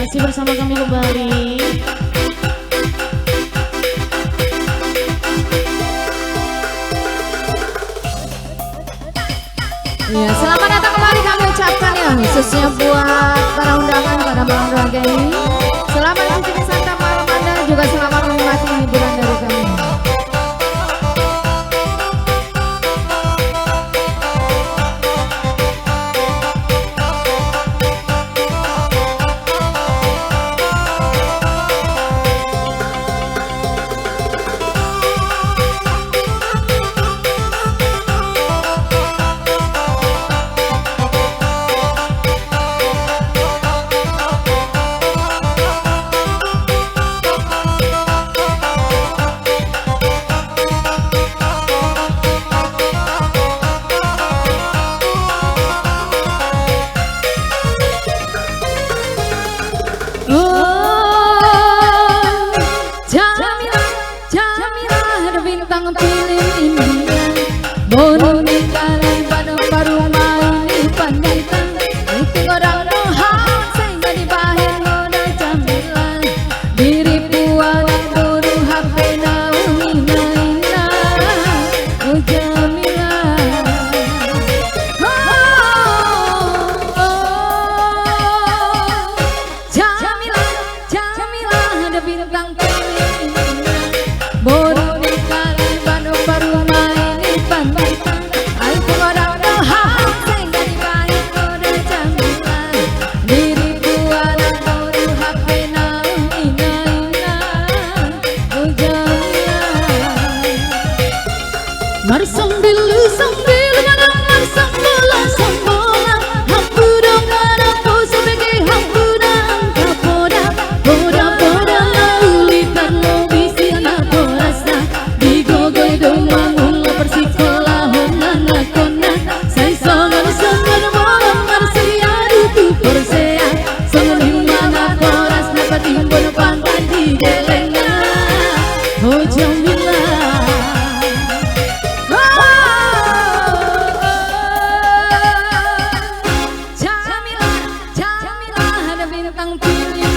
Masih bersama kami kembali. Ya, selamat datang kembali kami ucapkan ya, khususnya buat para undangan pada malam raga ini. Selamat menikmati santap malam Anda, juga selamat menikmati hiburan dari kami. Bintang pilih India, bono di kalian pada baru main pandai tang, itu orang doang sehingga dibahir ngoda jamilan, diri puan buru HP naumina ina, oh jamilan, jamilan, jamilan ada bintang pilih India, bono mari sambil menang sambola hampuran ngarapo sebagai hampuran kapoda poda ulitan lo bisi anak rasa digogoi domang persikolah nana kona saya sangat malam marsiadu tu persea sangat dimana poras dapat timbul pantai di gelengnya oh jamilah. Bintang pilih